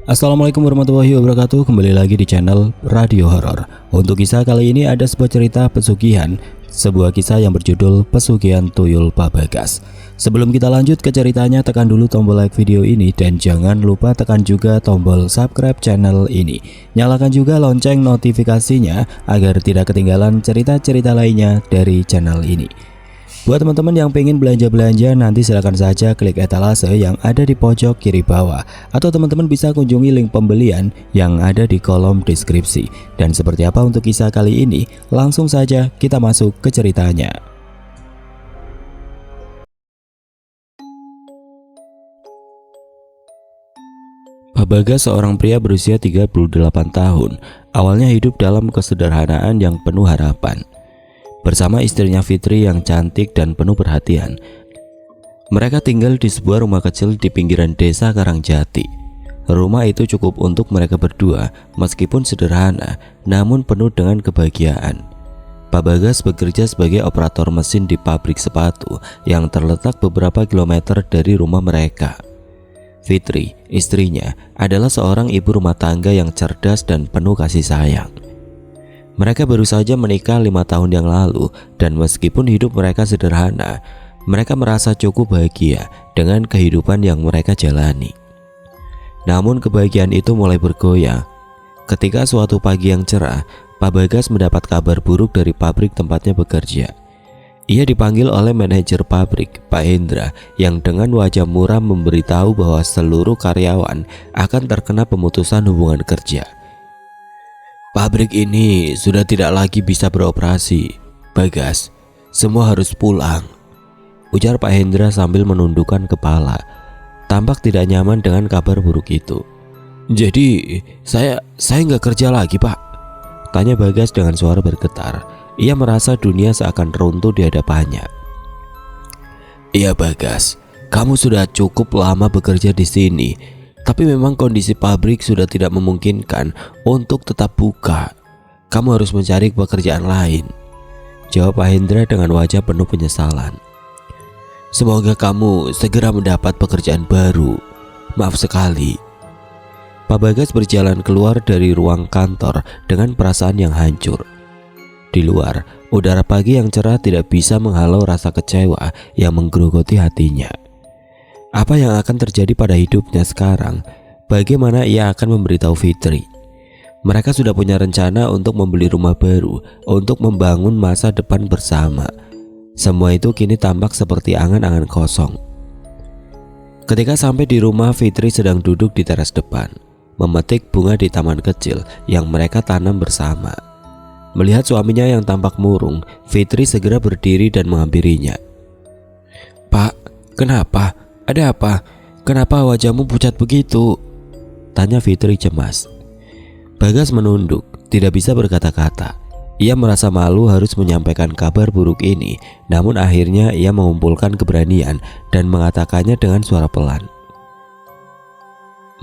Assalamualaikum warahmatullahi wabarakatuh. Kembali lagi di channel Radio Horor. Untuk kisah kali ini ada sebuah cerita pesugihan, sebuah kisah yang berjudul Pesugihan Tuyul Pak Bagas. Sebelum kita lanjut ke ceritanya, tekan dulu tombol like video ini dan jangan lupa tekan juga tombol subscribe channel ini. Nyalakan juga lonceng notifikasinya agar tidak ketinggalan cerita-cerita lainnya dari channel ini. Buat teman-teman yang pengen belanja-belanja, nanti silahkan saja klik etalase yang ada di pojok kiri bawah, atau teman-teman bisa kunjungi link pembelian yang ada di kolom deskripsi. Dan seperti apa untuk kisah kali ini, langsung saja kita masuk ke ceritanya. Pak Bagas seorang pria berusia 38 tahun. Awalnya hidup dalam kesederhanaan yang penuh harapan. Bersama istrinya Fitri yang cantik dan penuh perhatian, mereka tinggal di sebuah rumah kecil di pinggiran desa Karangjati. Rumah itu cukup untuk mereka berdua, meskipun sederhana, namun penuh dengan kebahagiaan. Pak Bagas bekerja sebagai operator mesin di pabrik sepatu yang terletak beberapa kilometer dari rumah mereka. Fitri, istrinya, adalah seorang ibu rumah tangga yang cerdas dan penuh kasih sayang. Mereka baru saja menikah 5 tahun yang lalu, dan meskipun hidup mereka sederhana, mereka merasa cukup bahagia dengan kehidupan yang mereka jalani. Namun kebahagiaan itu mulai bergoyang ketika suatu pagi yang cerah, Pak Bagas mendapat kabar buruk dari pabrik tempatnya bekerja. Ia dipanggil oleh manajer pabrik, Pak Hendra, yang dengan wajah muram memberitahu bahwa seluruh karyawan akan terkena pemutusan hubungan kerja. Pabrik ini sudah tidak lagi bisa beroperasi, Bagas. Semua harus pulang, ujar Pak Hendra sambil menundukkan kepala. Tampak tidak nyaman dengan kabar buruk itu. Jadi saya nggak kerja lagi, Pak? Tanya Bagas dengan suara bergetar. Ia merasa dunia seakan runtuh di hadapannya. Iya Bagas, kamu sudah cukup lama bekerja di sini. Tapi memang kondisi pabrik sudah tidak memungkinkan untuk tetap buka. Kamu harus mencari pekerjaan lain, jawab Pak Hendra dengan wajah penuh penyesalan. Semoga kamu segera mendapat pekerjaan baru. Maaf sekali. Pak Bagas berjalan keluar dari ruang kantor dengan perasaan yang hancur. Di luar, udara pagi yang cerah tidak bisa menghalau rasa kecewa yang menggerogoti hatinya. Apa yang akan terjadi pada hidupnya sekarang? Bagaimana ia akan memberitahu Fitri? Mereka sudah punya rencana untuk membeli rumah baru, untuk membangun masa depan bersama. Semua itu kini tampak seperti angan-angan kosong. Ketika sampai di rumah, Fitri sedang duduk di teras depan, memetik bunga di taman kecil yang mereka tanam bersama. Melihat suaminya yang tampak murung, Fitri segera berdiri dan menghampirinya. Pak, kenapa? Ada apa? Kenapa wajahmu pucat begitu? Tanya Fitri cemas. Bagas menunduk, tidak bisa berkata-kata. Ia merasa malu harus menyampaikan kabar buruk ini, namun akhirnya ia mengumpulkan keberanian dan mengatakannya dengan suara pelan.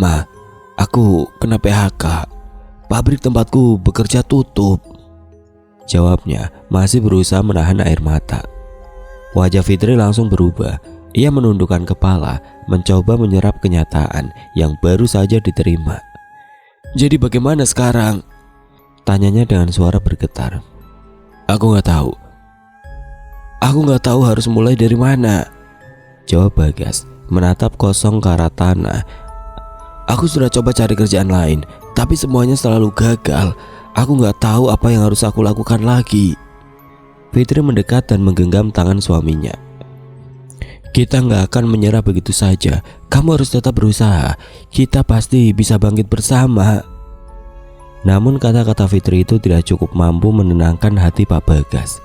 Ma, aku kena PHK. Pabrik tempatku bekerja tutup, jawabnya masih berusaha menahan air mata. Wajah Fitri langsung berubah. Ia menundukkan kepala, mencoba menyerap kenyataan yang baru saja diterima. Jadi bagaimana sekarang? Tanyanya dengan suara bergetar. Aku nggak tahu. Aku nggak tahu harus mulai dari mana, jawab Bagas, menatap kosong ke arah tanah. Aku sudah coba cari kerjaan lain, tapi semuanya selalu gagal. Aku nggak tahu apa yang harus aku lakukan lagi. Fitri mendekat dan menggenggam tangan suaminya. Kita nggak akan menyerah begitu saja. Kamu harus tetap berusaha. Kita pasti bisa bangkit bersama. Namun kata-kata Fitri itu tidak cukup mampu menenangkan hati Pak Bagas.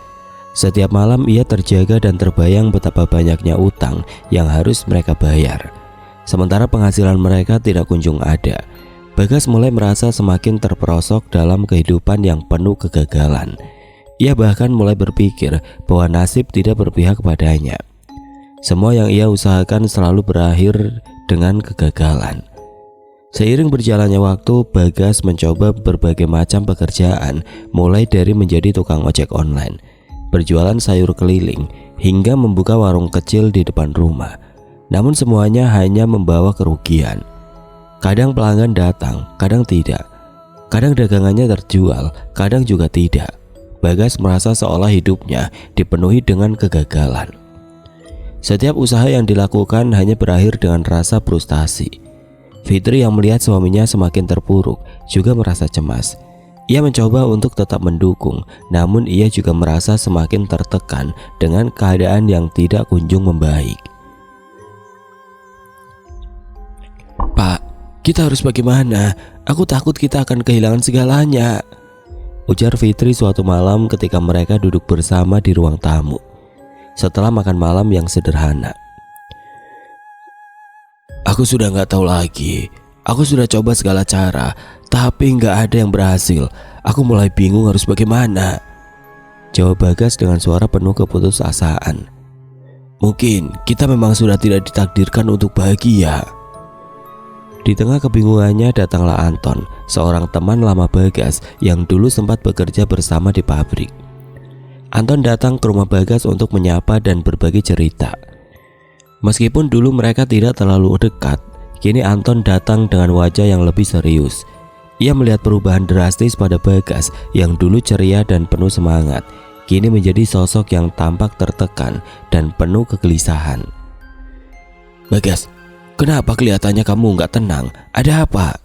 Setiap malam ia terjaga dan terbayang betapa banyaknya utang yang harus mereka bayar. Sementara penghasilan mereka tidak kunjung ada. Bagas mulai merasa semakin terperosok dalam kehidupan yang penuh kegagalan. Ia bahkan mulai berpikir bahwa nasib tidak berpihak kepadanya. Semua yang ia usahakan selalu berakhir dengan kegagalan. Seiring berjalannya waktu, Bagas mencoba berbagai macam pekerjaan, mulai dari menjadi tukang ojek online, berjualan sayur keliling, hingga membuka warung kecil di depan rumah. Namun semuanya hanya membawa kerugian. Kadang pelanggan datang, kadang tidak. Kadang dagangannya terjual, kadang juga tidak. Bagas merasa seolah hidupnya dipenuhi dengan kegagalan. Setiap usaha yang dilakukan hanya berakhir dengan rasa frustasi. Fitri yang melihat suaminya semakin terpuruk juga merasa cemas. Ia mencoba untuk tetap mendukung, namun ia juga merasa semakin tertekan dengan keadaan yang tidak kunjung membaik. "Pak, kita harus bagaimana? Aku takut kita akan kehilangan segalanya," ujar Fitri suatu malam ketika mereka duduk bersama di ruang tamu setelah makan malam yang sederhana. "Aku sudah gak tahu lagi. Aku sudah coba segala cara, tapi gak ada yang berhasil. Aku mulai bingung harus bagaimana," jawab Bagas dengan suara penuh keputusasaan. "Mungkin kita memang sudah tidak ditakdirkan untuk bahagia." Di tengah kebingungannya datanglah Anton, seorang teman lama Bagas yang dulu sempat bekerja bersama di pabrik. Anton datang ke rumah Bagas untuk menyapa dan berbagi cerita. Meskipun dulu mereka tidak terlalu dekat, kini Anton datang dengan wajah yang lebih serius. Ia melihat perubahan drastis pada Bagas yang dulu ceria dan penuh semangat, kini menjadi sosok yang tampak tertekan dan penuh kegelisahan. "Bagas, kenapa kelihatannya kamu gak tenang? Ada apa?"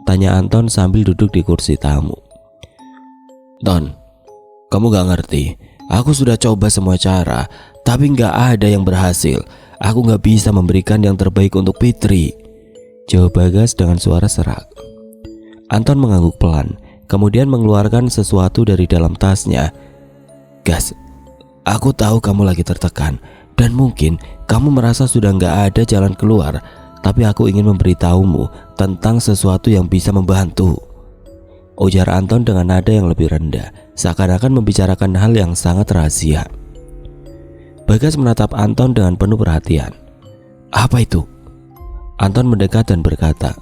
tanya Anton sambil duduk di kursi tamu. "Ton, kamu gak ngerti. Aku sudah coba semua cara, tapi gak ada yang berhasil. Aku gak bisa memberikan yang terbaik untuk Fitri," jawab Bagas dengan suara serak. Anton mengangguk pelan, kemudian mengeluarkan sesuatu dari dalam tasnya. "Gas, aku tahu kamu lagi tertekan dan mungkin kamu merasa sudah gak ada jalan keluar, tapi aku ingin memberitahumu tentang sesuatu yang bisa membantu," ujar Anton dengan nada yang lebih rendah, seakan-akan membicarakan hal yang sangat rahasia. Bagas menatap Anton dengan penuh perhatian. "Apa itu?" Anton mendekat dan berkata,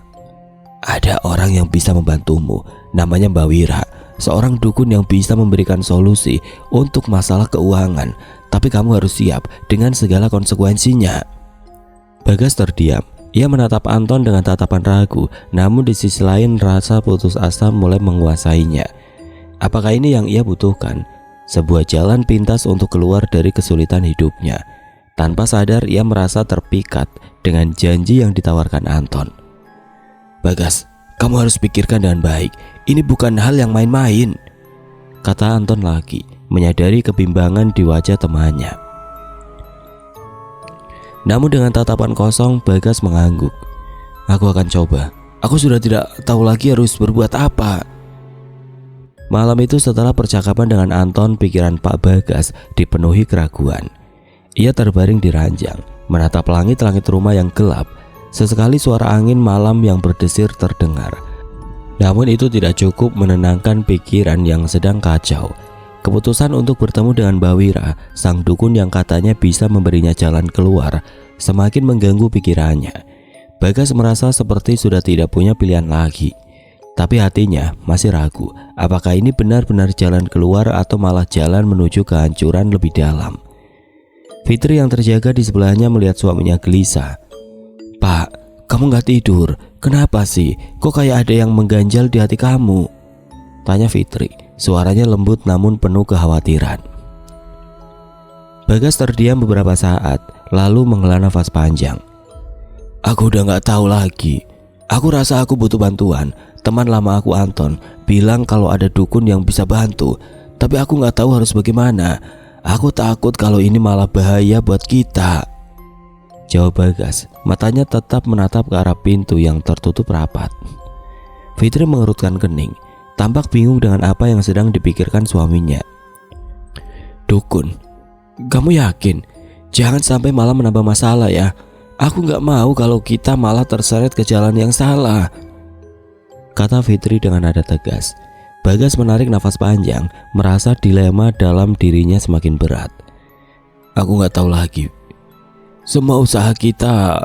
"Ada orang yang bisa membantumu, namanya Mbak Wira, seorang dukun yang bisa memberikan solusi untuk masalah keuangan, tapi kamu harus siap dengan segala konsekuensinya." Bagas terdiam. Ia menatap Anton dengan tatapan ragu, namun di sisi lain rasa putus asa mulai menguasainya. Apakah ini yang ia butuhkan? Sebuah jalan pintas untuk keluar dari kesulitan hidupnya. Tanpa sadar ia merasa terpikat dengan janji yang ditawarkan Anton. "Bagas, kamu harus pikirkan dengan baik. Ini bukan hal yang main-main," kata Anton lagi, menyadari kebimbangan di wajah temannya. Namun dengan tatapan kosong, Bagas mengangguk. "Aku akan coba. Aku sudah tidak tahu lagi harus berbuat apa." Malam itu setelah percakapan dengan Anton, pikiran Pak Bagas dipenuhi keraguan. Ia terbaring di ranjang, menatap langit-langit rumah yang gelap. Sesekali suara angin malam yang berdesir terdengar. Namun itu tidak cukup menenangkan pikiran yang sedang kacau. Keputusan untuk bertemu dengan Mbak Wira, sang dukun yang katanya bisa memberinya jalan keluar, semakin mengganggu pikirannya. Bagas merasa seperti sudah tidak punya pilihan lagi. Tapi hatinya masih ragu, apakah ini benar-benar jalan keluar atau malah jalan menuju kehancuran lebih dalam. Fitri yang terjaga di sebelahnya melihat suaminya gelisah. "Pak, kamu gak tidur? Kenapa sih? Kok kayak ada yang mengganjal di hati kamu?" tanya Fitri. Suaranya lembut namun penuh kekhawatiran. Bagas terdiam beberapa saat, lalu menghela nafas panjang. "Aku udah gak tahu lagi. Aku rasa aku butuh bantuan. Teman lama aku Anton bilang kalau ada dukun yang bisa bantu, tapi aku gak tahu harus bagaimana. Aku takut kalau ini malah bahaya buat kita," jawab Bagas. Matanya tetap menatap ke arah pintu yang tertutup rapat. Fitri mengerutkan kening, tampak bingung dengan apa yang sedang dipikirkan suaminya. "Dukun, kamu yakin? Jangan sampai malah menambah masalah ya. Aku gak mau kalau kita malah terseret ke jalan yang salah," kata Fitri dengan nada tegas. Bagas menarik nafas panjang, merasa dilema dalam dirinya semakin berat. "Aku gak tahu lagi. Semua usaha kita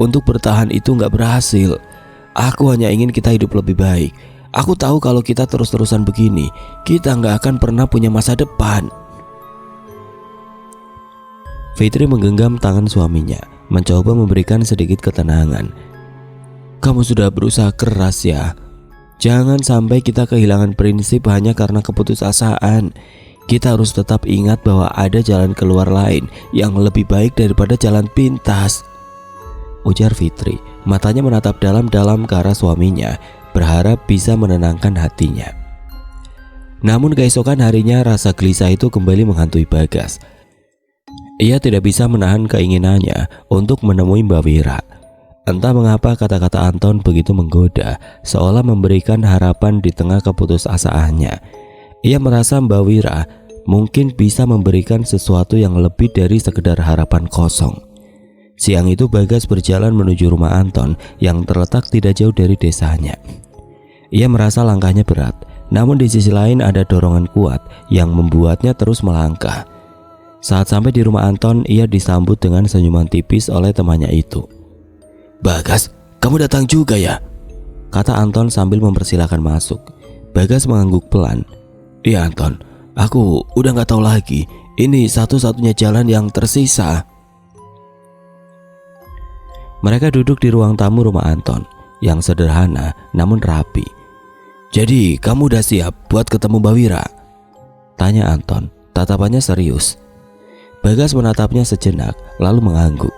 untuk bertahan itu gak berhasil. Aku hanya ingin kita hidup lebih baik. Aku tahu kalau kita terus-terusan begini, kita gak akan pernah punya masa depan." Fitri menggenggam tangan suaminya, mencoba memberikan sedikit ketenangan. kamu sudah berusaha keras ya. Jangan sampai kita kehilangan prinsip hanya karena keputusasaan. Kita harus tetap ingat bahwa ada jalan keluar lain yang lebih baik daripada jalan pintas, ujar Fitri. Matanya menatap dalam-dalam ke arah suaminya, berharap bisa menenangkan hatinya. Namun keesokan harinya rasa gelisah itu kembali menghantui Bagas. Ia tidak bisa menahan keinginannya untuk menemui Mbak Wira. Entah mengapa kata-kata Anton begitu menggoda, seolah memberikan harapan di tengah keputusasaannya. Ia merasa Mbak Wira mungkin bisa memberikan sesuatu yang lebih dari sekedar harapan kosong. Siang itu Bagas berjalan menuju rumah Anton yang terletak tidak jauh dari desanya. Ia merasa langkahnya berat, namun di sisi lain ada dorongan kuat yang membuatnya terus melangkah. Saat sampai di rumah Anton, ia disambut dengan senyuman tipis oleh temannya itu. "Bagas, kamu datang juga ya?" kata Anton sambil mempersilahkan masuk. Bagas mengangguk pelan. "Iya Anton, aku udah gak tahu lagi. Ini satu-satunya jalan yang tersisa." Mereka duduk di ruang tamu rumah Anton yang sederhana namun rapi. "Jadi kamu udah siap buat ketemu Mbak Wira?" tanya Anton, tatapannya serius. Bagas menatapnya sejenak lalu mengangguk.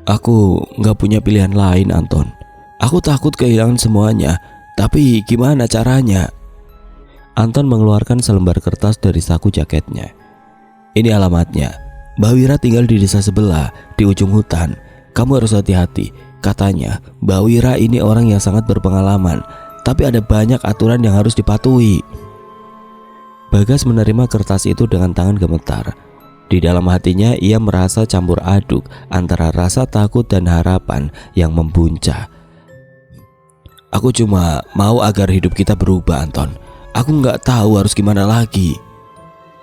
"Aku gak punya pilihan lain Anton. Aku takut kehilangan semuanya. Tapi gimana caranya?" Anton mengeluarkan selembar kertas dari saku jaketnya. "Ini alamatnya. Mbak Wira tinggal di desa sebelah, di ujung hutan. Kamu harus hati-hati. Katanya Mbak Wira ini orang yang sangat berpengalaman, tapi ada banyak aturan yang harus dipatuhi." Bagas menerima kertas itu dengan tangan gemetar. Di dalam hatinya ia merasa campur aduk antara rasa takut dan harapan yang membuncah. "Aku cuma mau agar hidup kita berubah Anton. Aku nggak tahu harus gimana lagi."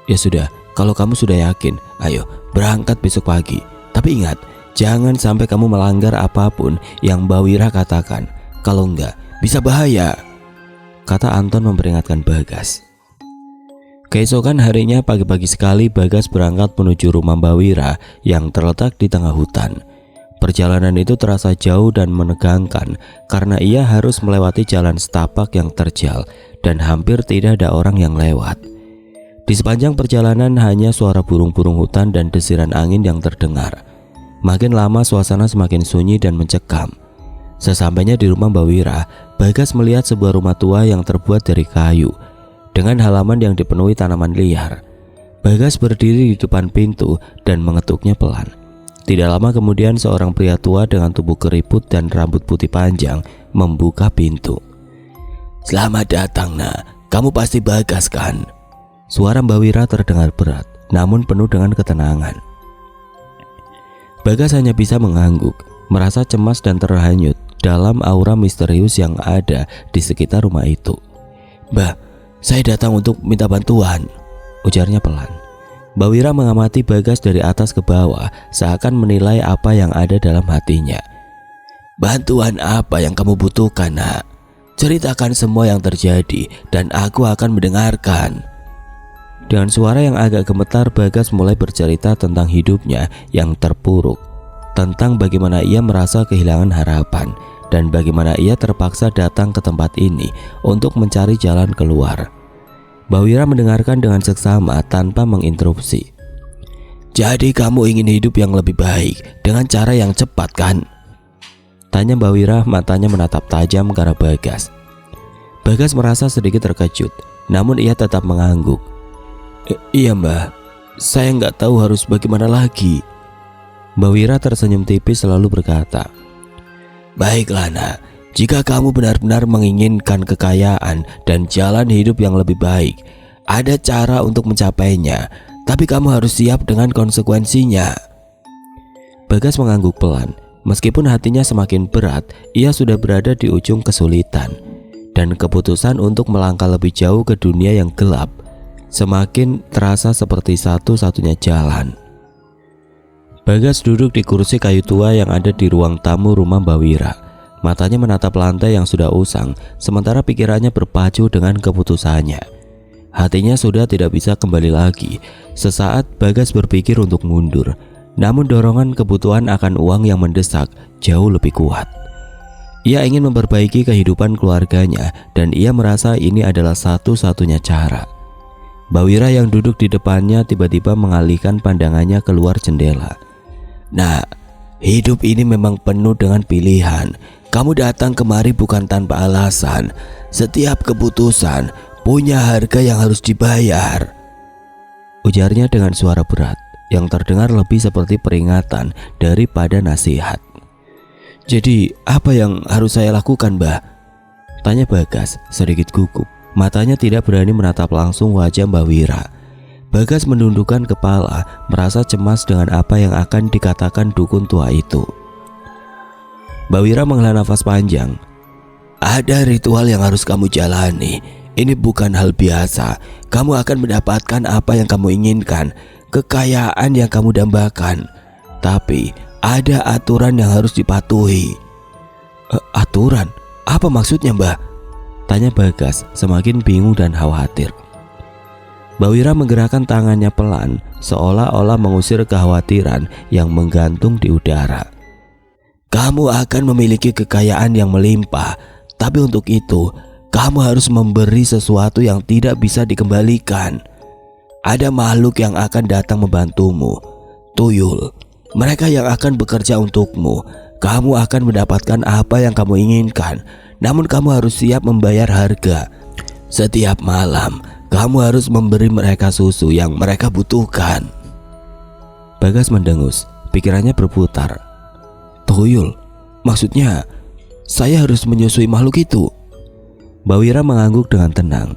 "Ya sudah, kalau kamu sudah yakin, ayo berangkat besok pagi. Tapi ingat, jangan sampai kamu melanggar apapun yang Mbak Wira katakan. Kalau enggak, bisa bahaya," kata Anton memperingatkan Bagas. Keesokan harinya pagi-pagi sekali Bagas berangkat menuju rumah Mbak Wira yang terletak di tengah hutan. Perjalanan itu terasa jauh dan menegangkan karena ia harus melewati jalan setapak yang terjal dan hampir tidak ada orang yang lewat. Di sepanjang perjalanan hanya suara burung-burung hutan dan desiran angin yang terdengar. Makin lama suasana semakin sunyi dan mencekam. Sesampainya di rumah Mbak Wira, Bagas melihat sebuah rumah tua yang terbuat dari kayu dengan halaman yang dipenuhi tanaman liar. Bagas berdiri di depan pintu dan mengetuknya pelan. Tidak lama kemudian seorang pria tua dengan tubuh keriput dan rambut putih panjang membuka pintu. "Selamat datang nak, kamu pasti Bagas kan?" Suara Mbak Wira terdengar berat namun penuh dengan ketenangan. Bagas hanya bisa mengangguk, merasa cemas dan terhanyut dalam aura misterius yang ada di sekitar rumah itu. "Mbak, saya datang untuk minta bantuan," ujarnya pelan. Mbak Wira mengamati Bagas dari atas ke bawah, seakan menilai apa yang ada dalam hatinya. "Bantuan apa yang kamu butuhkan nak? Ceritakan semua yang terjadi dan aku akan mendengarkan." Dengan suara yang agak gemetar, Bagas mulai bercerita tentang hidupnya yang terpuruk, tentang bagaimana ia merasa kehilangan harapan, dan bagaimana ia terpaksa datang ke tempat ini untuk mencari jalan keluar. Mbak Wira mendengarkan dengan seksama tanpa menginterupsi. "Jadi kamu ingin hidup yang lebih baik dengan cara yang cepat kan?" tanya Mbak Wira, matanya menatap tajam ke arah Bagas. Bagas merasa sedikit terkejut, namun ia tetap mengangguk. "Iya mbak, saya nggak tahu harus bagaimana lagi." Mbak Wira tersenyum tipis lalu berkata, "Baiklah nak, jika kamu benar-benar menginginkan kekayaan dan jalan hidup yang lebih baik, ada cara untuk mencapainya, tapi kamu harus siap dengan konsekuensinya." Bagas mengangguk pelan. Meskipun hatinya semakin berat, ia sudah berada di ujung kesulitan, dan keputusan untuk melangkah lebih jauh ke dunia yang gelap semakin terasa seperti satu-satunya jalan. Bagas duduk di kursi kayu tua yang ada di ruang tamu rumah Mbak Wira. Matanya menatap lantai yang sudah usang, sementara pikirannya berpacu dengan keputusannya. Hatinya sudah tidak bisa kembali lagi. Sesaat Bagas berpikir untuk mundur, namun dorongan kebutuhan akan uang yang mendesak jauh lebih kuat. Ia ingin memperbaiki kehidupan keluarganya dan ia merasa ini adalah satu-satunya cara. Mbak Wira yang duduk di depannya tiba-tiba mengalihkan pandangannya keluar jendela. Nah, hidup ini memang penuh dengan pilihan. Kamu datang kemari bukan tanpa alasan. Setiap keputusan punya harga yang harus dibayar, ujarnya dengan suara berat yang terdengar lebih seperti peringatan daripada nasihat. Jadi apa yang harus saya lakukan, Mbah? Tanya Bagas sedikit gugup. Matanya tidak berani menatap langsung wajah Mbak Wira. Bagas menundukkan kepala, merasa cemas dengan apa yang akan dikatakan dukun tua itu. Mbak Wira menghela nafas panjang. Ada ritual yang harus kamu jalani. Ini bukan hal biasa. Kamu akan mendapatkan apa yang kamu inginkan, kekayaan yang kamu dambakan. Tapi ada aturan yang harus dipatuhi. Aturan? Apa maksudnya, Mbah? Tanya Bagas semakin bingung dan khawatir. Mbak Wira menggerakkan tangannya pelan, seolah-olah mengusir kekhawatiran yang menggantung di udara. Kamu akan memiliki kekayaan yang melimpah, tapi untuk itu kamu harus memberi sesuatu yang tidak bisa dikembalikan. Ada makhluk yang akan datang membantumu, tuyul. Mereka yang akan bekerja untukmu. Kamu akan mendapatkan apa yang kamu inginkan, namun kamu harus siap membayar harga. Setiap malam kamu harus memberi mereka susu yang mereka butuhkan. Bagas mendengus, pikirannya berputar. Tuyul? Maksudnya saya harus menyusui makhluk itu? Mbak Wira mengangguk dengan tenang.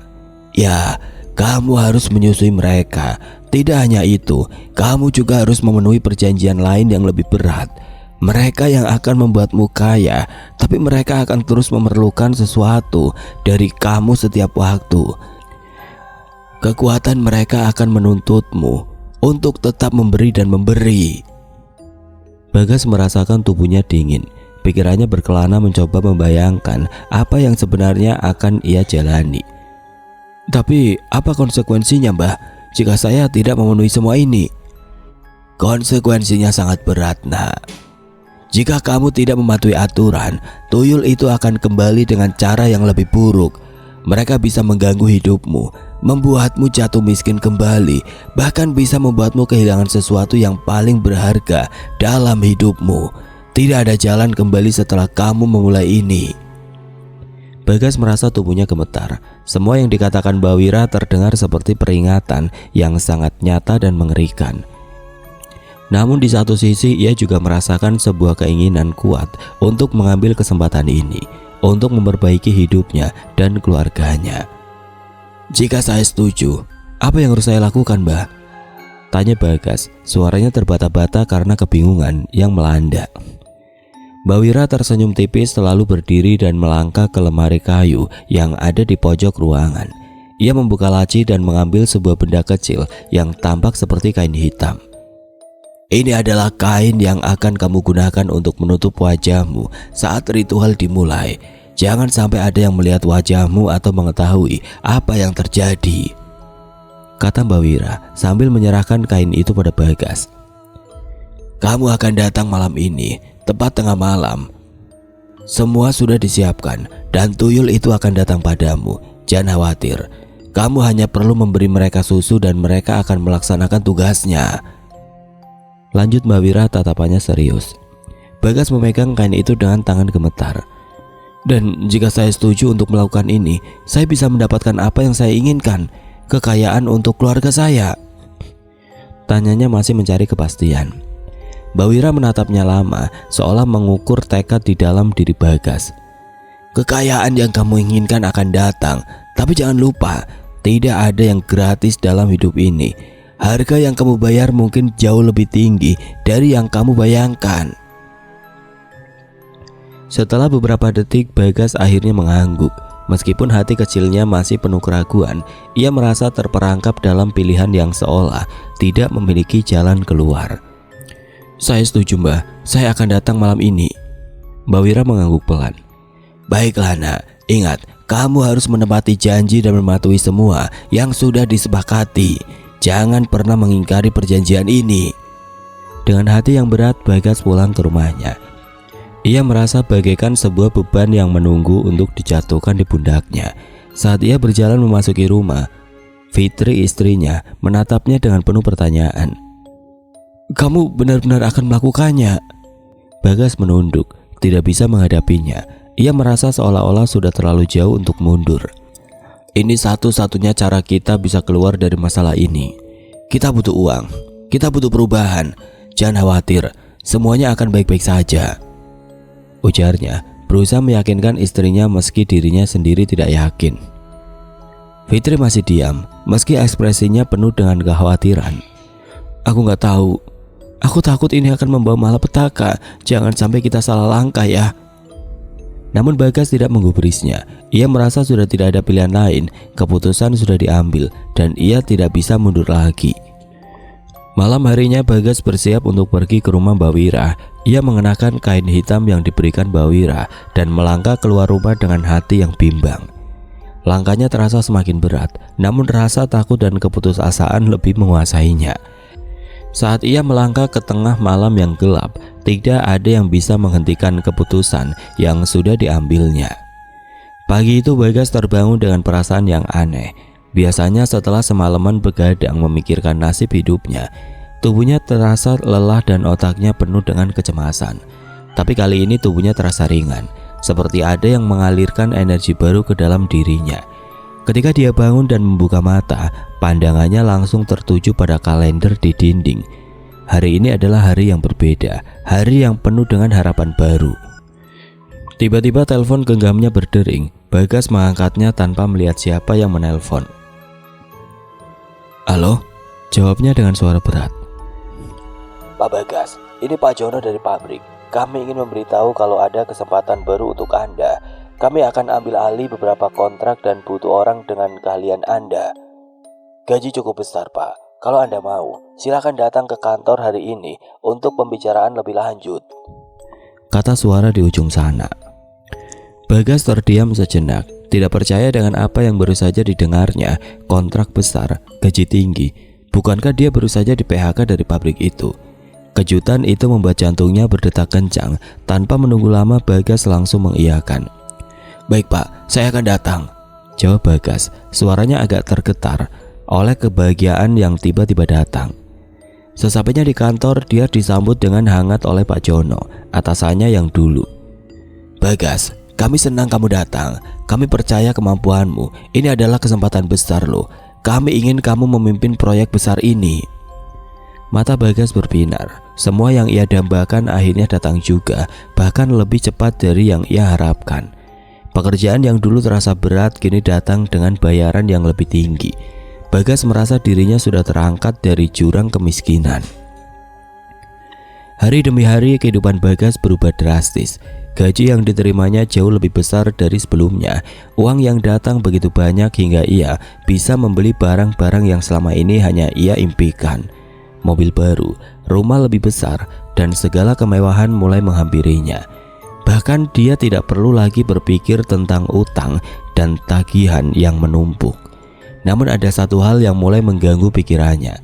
Ya, kamu harus menyusui mereka. Tidak hanya itu, kamu juga harus memenuhi perjanjian lain yang lebih berat. Mereka yang akan membuatmu kaya, tapi mereka akan terus memerlukan sesuatu dari kamu setiap waktu. Kekuatan mereka akan menuntutmu untuk tetap memberi dan memberi. Bagas merasakan tubuhnya dingin. Pikirannya berkelana mencoba membayangkan apa yang sebenarnya akan ia jalani. Tapi apa konsekuensinya, Mbah, jika saya tidak memenuhi semua ini? Konsekuensinya sangat berat, nak. Jika kamu tidak mematuhi aturan, tuyul itu akan kembali dengan cara yang lebih buruk. Mereka bisa mengganggu hidupmu, membuatmu jatuh miskin kembali, bahkan bisa membuatmu kehilangan sesuatu yang paling berharga dalam hidupmu. Tidak ada jalan kembali setelah kamu memulai ini. Bagas merasa tubuhnya gemetar. Semua yang dikatakan Mbak Wira terdengar seperti peringatan yang sangat nyata dan mengerikan. Namun di satu sisi ia juga merasakan sebuah keinginan kuat untuk mengambil kesempatan ini, untuk memperbaiki hidupnya dan keluarganya. Jika saya setuju, apa yang harus saya lakukan, Mbah? Tanya Bagas, suaranya terbata-bata karena kebingungan yang melanda. Mbak Wira tersenyum tipis lalu berdiri dan melangkah ke lemari kayu yang ada di pojok ruangan. Ia membuka laci dan mengambil sebuah benda kecil yang tampak seperti kain hitam. Ini adalah kain yang akan kamu gunakan untuk menutup wajahmu saat ritual dimulai. Jangan sampai ada yang melihat wajahmu atau mengetahui apa yang terjadi, kata Mbak Wira sambil menyerahkan kain itu pada Bagas. Kamu akan datang malam ini, tepat tengah malam. Semua sudah disiapkan dan tuyul itu akan datang padamu. Jangan khawatir, kamu hanya perlu memberi mereka susu dan mereka akan melaksanakan tugasnya. Lanjut Mbak Wira, tatapannya serius. Bagas memegang kain itu dengan tangan gemetar. Dan jika saya setuju untuk melakukan ini, saya bisa mendapatkan apa yang saya inginkan, kekayaan untuk keluarga saya. Tanyanya masih mencari kepastian. Mbak Wira menatapnya lama, seolah mengukur tekad di dalam diri Bagas. Kekayaan yang kamu inginkan akan datang, tapi jangan lupa, tidak ada yang gratis dalam hidup ini. Harga yang kamu bayar mungkin jauh lebih tinggi dari yang kamu bayangkan. Setelah beberapa detik, Bagas akhirnya mengangguk. Meskipun hati kecilnya masih penuh keraguan, ia merasa terperangkap dalam pilihan yang seolah tidak memiliki jalan keluar. Saya setuju, Mbah. Saya akan datang malam ini. Mbak Wira mengangguk pelan. Baiklah, nak. Ingat, kamu harus menepati janji dan mematuhi semua yang sudah disepakati. Jangan pernah mengingkari perjanjian ini. Dengan hati yang berat, Bagas pulang ke rumahnya. Ia merasa bagaikan sebuah beban yang menunggu untuk dijatuhkan di pundaknya. Saat ia berjalan memasuki rumah, Fitri istrinya menatapnya dengan penuh pertanyaan. "Kamu benar-benar akan melakukannya?" Bagas menunduk, tidak bisa menghadapinya. Ia merasa seolah-olah sudah terlalu jauh untuk mundur. "Ini satu-satunya cara kita bisa keluar dari masalah ini. Kita butuh uang, kita butuh perubahan. Jangan khawatir, semuanya akan baik-baik saja," ujarnya, berusaha meyakinkan istrinya meski dirinya sendiri tidak yakin. Fitri masih diam, meski ekspresinya penuh dengan kekhawatiran. "Aku gak tahu. Aku takut ini akan membawa malapetaka. Jangan sampai kita salah langkah ya." Namun Bagas tidak menggubrisnya. Ia merasa sudah tidak ada pilihan lain. Keputusan sudah diambil dan ia tidak bisa mundur lagi. Malam harinya Bagas bersiap untuk pergi ke rumah Mbak Wira. Ia mengenakan kain hitam yang diberikan Mbak Wira dan melangkah keluar rumah dengan hati yang bimbang. Langkahnya terasa semakin berat, namun rasa takut dan keputusasaan lebih menguasainya. Saat ia melangkah ke tengah malam yang gelap, tidak ada yang bisa menghentikan keputusan yang sudah diambilnya. Pagi itu Bagas terbangun dengan perasaan yang aneh. Biasanya setelah semalaman begadang memikirkan nasib hidupnya, tubuhnya terasa lelah dan otaknya penuh dengan kecemasan. Tapi kali ini tubuhnya terasa ringan, seperti ada yang mengalirkan energi baru ke dalam dirinya. Ketika dia bangun dan membuka mata, pandangannya langsung tertuju pada kalender di dinding. Hari ini adalah hari yang berbeda, hari yang penuh dengan harapan baru. Tiba-tiba telepon genggamnya berdering. Bagas mengangkatnya tanpa melihat siapa yang menelpon. "Halo?" jawabnya dengan suara berat. "Pak Bagas, ini Pak Jono dari pabrik. Kami ingin memberitahu kalau ada kesempatan baru untuk Anda. Kami akan ambil alih beberapa kontrak dan butuh orang dengan keahlian Anda. Gaji cukup besar, Pak. Kalau Anda mau, silakan datang ke kantor hari ini untuk pembicaraan lebih lanjut," kata suara di ujung sana. Bagas terdiam sejenak, tidak percaya dengan apa yang baru saja didengarnya. Kontrak besar, gaji tinggi. Bukankah dia baru saja di PHK dari pabrik itu? Kejutan itu membuat jantungnya berdetak kencang. Tanpa menunggu lama, Bagas langsung mengiyakan. "Baik Pak, saya akan datang," jawab Bagas. Suaranya agak tergetar oleh kebahagiaan yang tiba-tiba datang. Sesampainya di kantor, dia disambut dengan hangat oleh Pak Jono, atasannya yang dulu. "Bagas, kami senang kamu datang. Kami percaya kemampuanmu. Ini adalah kesempatan besar loh. Kami ingin kamu memimpin proyek besar ini." Mata Bagas berbinar. Semua yang ia dambakan akhirnya datang juga, bahkan lebih cepat dari yang ia harapkan. Pekerjaan yang dulu terasa berat kini datang dengan bayaran yang lebih tinggi. Bagas merasa dirinya sudah terangkat dari jurang kemiskinan. Hari demi hari kehidupan Bagas berubah drastis. Gaji yang diterimanya jauh lebih besar dari sebelumnya. Uang yang datang begitu banyak hingga ia bisa membeli barang-barang yang selama ini hanya ia impikan. Mobil baru, rumah lebih besar, dan segala kemewahan mulai menghampirinya. Bahkan dia tidak perlu lagi berpikir tentang utang dan tagihan yang menumpuk. Namun ada satu hal yang mulai mengganggu pikirannya.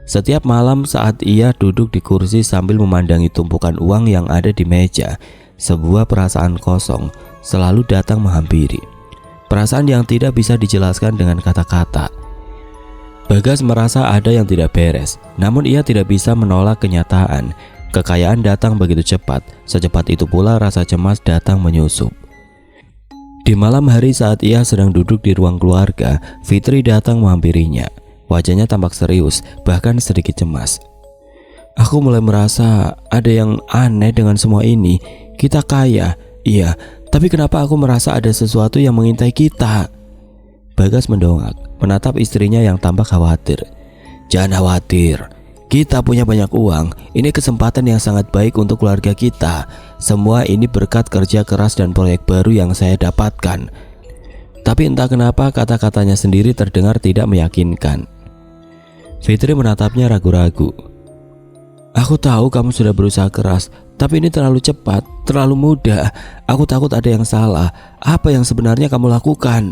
Setiap malam saat ia duduk di kursi sambil memandangi tumpukan uang yang ada di meja, sebuah perasaan kosong selalu datang menghampiri. Perasaan yang tidak bisa dijelaskan dengan kata-kata. Bagas merasa ada yang tidak beres, namun ia tidak bisa menolak kenyataan. Kekayaan datang begitu cepat, secepat itu pula rasa cemas datang menyusup. Di malam hari saat ia sedang duduk di ruang keluarga, Fitri datang menghampirinya. Wajahnya tampak serius, bahkan sedikit cemas. "Aku mulai merasa ada yang aneh dengan semua ini. Kita kaya, iya, tapi kenapa aku merasa ada sesuatu yang mengintai kita?" Bagas mendongak, menatap istrinya yang tampak khawatir. "Jangan khawatir, kita punya banyak uang. Ini kesempatan yang sangat baik untuk keluarga kita. Semua ini berkat kerja keras dan proyek baru yang saya dapatkan." Tapi entah kenapa kata-katanya sendiri terdengar tidak meyakinkan. Fitri menatapnya ragu-ragu. "Aku tahu kamu sudah berusaha keras, tapi ini terlalu cepat, terlalu mudah. Aku takut ada yang salah. Apa yang sebenarnya kamu lakukan?"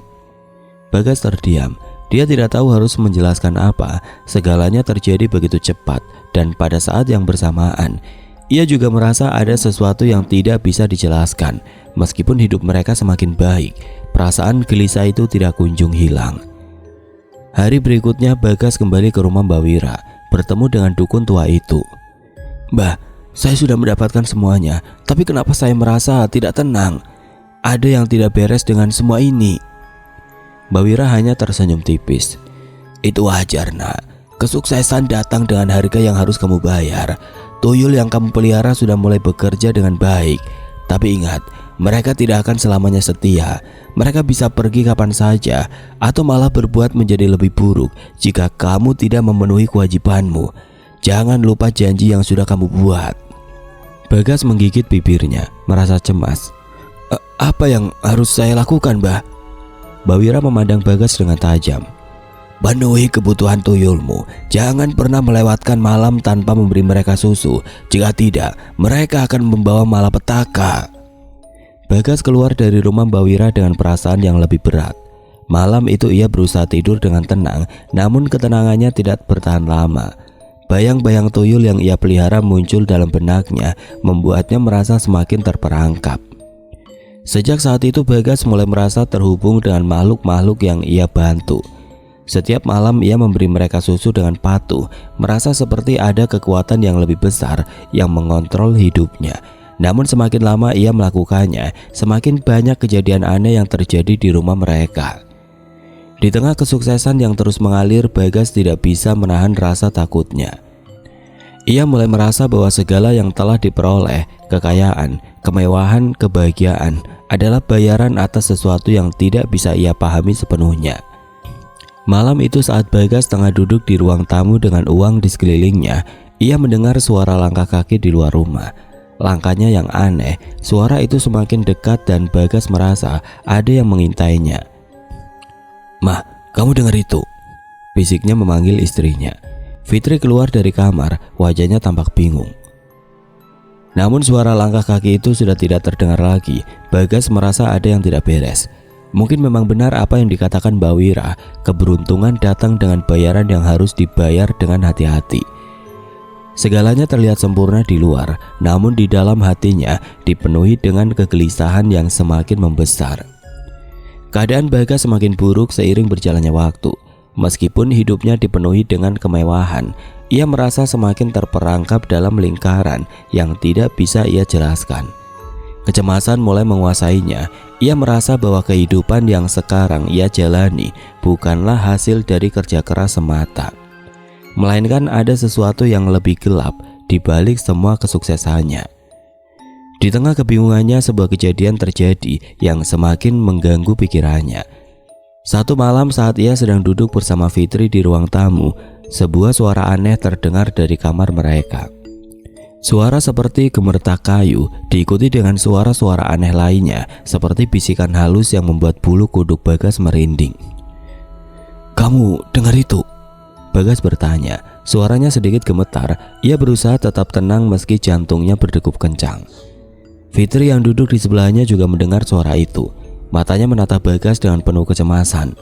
Bagas terdiam. Dia tidak tahu harus menjelaskan apa. Segalanya terjadi begitu cepat dan pada saat yang bersamaan. Ia juga merasa ada sesuatu yang tidak bisa dijelaskan. Meskipun hidup mereka semakin baik, perasaan gelisah itu tidak kunjung hilang. Hari berikutnya Bagas kembali ke rumah Mbak Wira, bertemu dengan dukun tua itu. "Mbah, saya sudah mendapatkan semuanya, tapi kenapa saya merasa tidak tenang? Ada yang tidak beres dengan semua ini." Mbak Wira hanya tersenyum tipis. "Itu wajar, nak. Kesuksesan datang dengan harga yang harus kamu bayar. Tuyul yang kamu pelihara sudah mulai bekerja dengan baik. Tapi ingat, mereka tidak akan selamanya setia. Mereka bisa pergi kapan saja, atau malah berbuat menjadi lebih buruk jika kamu tidak memenuhi kewajibanmu. Jangan lupa janji yang sudah kamu buat." Bagas menggigit bibirnya, merasa cemas. Apa yang harus saya lakukan, Mbah?" Mbak Wira memandang Bagas dengan tajam. "Penuhi kebutuhan tuyulmu. Jangan pernah melewatkan malam tanpa memberi mereka susu. Jika tidak, mereka akan membawa malapetaka." Bagas keluar dari rumah Mbak Wira dengan perasaan yang lebih berat. Malam itu ia berusaha tidur dengan tenang, namun ketenangannya tidak bertahan lama. Bayang-bayang tuyul yang ia pelihara muncul dalam benaknya, membuatnya merasa semakin terperangkap. Sejak saat itu Bagas mulai merasa terhubung dengan makhluk-makhluk yang ia bantu. Setiap malam ia memberi mereka susu dengan patuh, merasa seperti ada kekuatan yang lebih besar yang mengontrol hidupnya. Namun semakin lama ia melakukannya, semakin banyak kejadian aneh yang terjadi di rumah mereka. Di tengah kesuksesan yang terus mengalir, Bagas tidak bisa menahan rasa takutnya. Ia mulai merasa bahwa segala yang telah diperoleh, kekayaan, kemewahan, kebahagiaan, adalah bayaran atas sesuatu yang tidak bisa ia pahami sepenuhnya. Malam itu saat Bagas tengah duduk di ruang tamu dengan uang di sekelilingnya, ia mendengar suara langkah kaki di luar rumah. Langkahnya yang aneh, suara itu semakin dekat dan Bagas merasa ada yang mengintainya. "Mah, kamu dengar itu?" bisiknya memanggil istrinya. Fitri keluar dari kamar, wajahnya tampak bingung. Namun suara langkah kaki itu sudah tidak terdengar lagi. Bagas merasa ada yang tidak beres. Mungkin memang benar apa yang dikatakan Mbak Wira, keberuntungan datang dengan bayaran yang harus dibayar dengan hati-hati. Segalanya terlihat sempurna di luar, namun di dalam hatinya dipenuhi dengan kegelisahan yang semakin membesar. Keadaan Bagas semakin buruk seiring berjalannya waktu. Meskipun hidupnya dipenuhi dengan kemewahan, ia merasa semakin terperangkap dalam lingkaran yang tidak bisa ia jelaskan. Kecemasan mulai menguasainya. Ia merasa bahwa kehidupan yang sekarang ia jalani bukanlah hasil dari kerja keras semata, melainkan ada sesuatu yang lebih gelap di balik semua kesuksesannya. Di tengah kebingungannya, sebuah kejadian terjadi yang semakin mengganggu pikirannya. Satu malam saat ia sedang duduk bersama Fitri di ruang tamu, sebuah suara aneh terdengar dari kamar mereka. Suara seperti gemertak kayu diikuti dengan suara-suara aneh lainnya, seperti bisikan halus yang membuat bulu kuduk Bagas merinding. "Kamu dengar itu?" Bagas bertanya. Suaranya sedikit gemetar. Ia berusaha tetap tenang meski jantungnya berdegup kencang. Fitri yang duduk di sebelahnya juga mendengar suara itu. Matanya menatap Bagas dengan penuh kecemasan.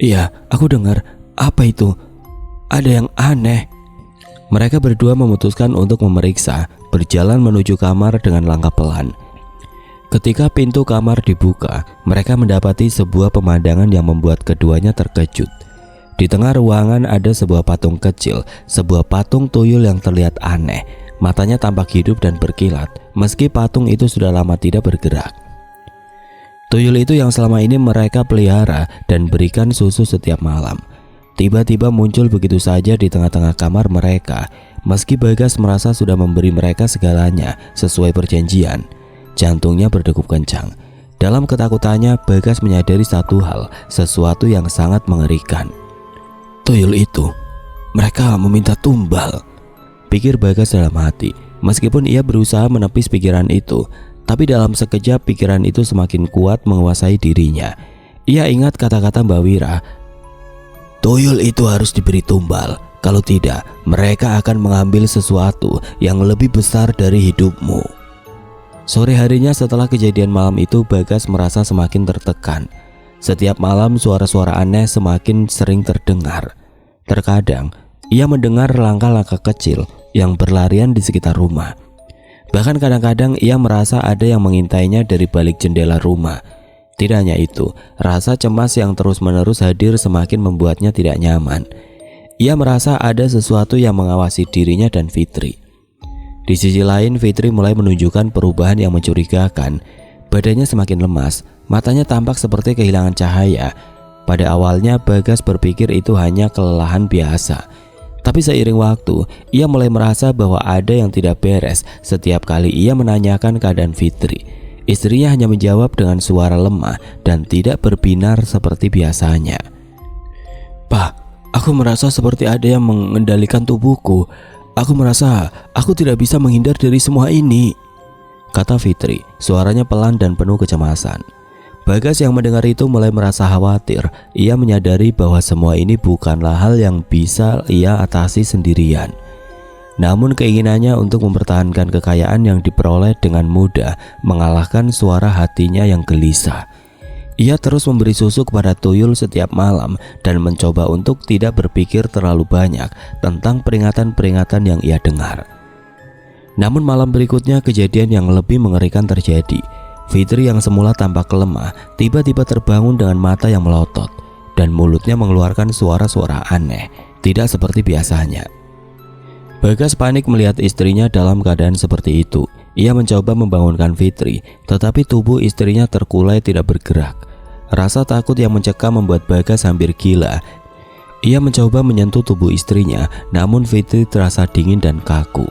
"Iya, aku dengar. Apa itu? Ada yang aneh." Mereka berdua memutuskan untuk memeriksa, berjalan menuju kamar dengan langkah pelan. Ketika pintu kamar dibuka, mereka mendapati sebuah pemandangan yang membuat keduanya terkejut. Di tengah ruangan ada sebuah patung kecil, sebuah patung tuyul yang terlihat aneh. Matanya tampak hidup dan berkilat, meski patung itu sudah lama tidak bergerak. Tuyul itu yang selama ini mereka pelihara dan berikan susu setiap malam, tiba-tiba muncul begitu saja di tengah-tengah kamar mereka. Meski Bagas merasa sudah memberi mereka segalanya sesuai perjanjian, jantungnya berdegup kencang. Dalam ketakutannya, Bagas menyadari satu hal, sesuatu yang sangat mengerikan. "Tuyul itu, mereka meminta tumbal," pikir Bagas dalam hati. Meskipun ia berusaha menepis pikiran itu, tapi dalam sekejap pikiran itu semakin kuat menguasai dirinya. Ia ingat kata-kata Mbak Wira, "Tuyul itu harus diberi tumbal, kalau tidak mereka akan mengambil sesuatu yang lebih besar dari hidupmu." Sore harinya setelah kejadian malam itu, Bagas merasa semakin tertekan. Setiap malam suara-suara aneh semakin sering terdengar. Terkadang ia mendengar langkah-langkah kecil yang berlarian di sekitar rumah. Bahkan kadang-kadang ia merasa ada yang mengintainya dari balik jendela rumah. Tidak hanya itu, rasa cemas yang terus-menerus hadir semakin membuatnya tidak nyaman. Ia merasa ada sesuatu yang mengawasi dirinya dan Fitri. Di sisi lain, Fitri mulai menunjukkan perubahan yang mencurigakan. Badannya semakin lemas, matanya tampak seperti kehilangan cahaya. Pada awalnya Bagas berpikir itu hanya kelelahan biasa. Tapi seiring waktu, ia mulai merasa bahwa ada yang tidak beres setiap kali ia menanyakan keadaan Fitri. Istrinya hanya menjawab dengan suara lemah dan tidak berbinar seperti biasanya. "Pak, aku merasa seperti ada yang mengendalikan tubuhku. Aku merasa aku tidak bisa menghindar dari semua ini," kata Fitri, suaranya pelan dan penuh kecemasan. Bagas yang mendengar itu mulai merasa khawatir. Ia menyadari bahwa semua ini bukanlah hal yang bisa ia atasi sendirian. Namun keinginannya untuk mempertahankan kekayaan yang diperoleh dengan mudah mengalahkan suara hatinya yang gelisah. Ia terus memberi susu kepada tuyul setiap malam dan mencoba untuk tidak berpikir terlalu banyak tentang peringatan-peringatan yang ia dengar. Namun malam berikutnya kejadian yang lebih mengerikan terjadi. Fitri yang semula tampak lemah tiba-tiba terbangun dengan mata yang melotot dan mulutnya mengeluarkan suara-suara aneh, tidak seperti biasanya. Bagas panik melihat istrinya dalam keadaan seperti itu. Ia mencoba membangunkan Fitri, tetapi tubuh istrinya terkulai tidak bergerak. Rasa takut yang mencekam membuat Bagas hampir gila. Ia mencoba menyentuh tubuh istrinya, namun Fitri terasa dingin dan kaku.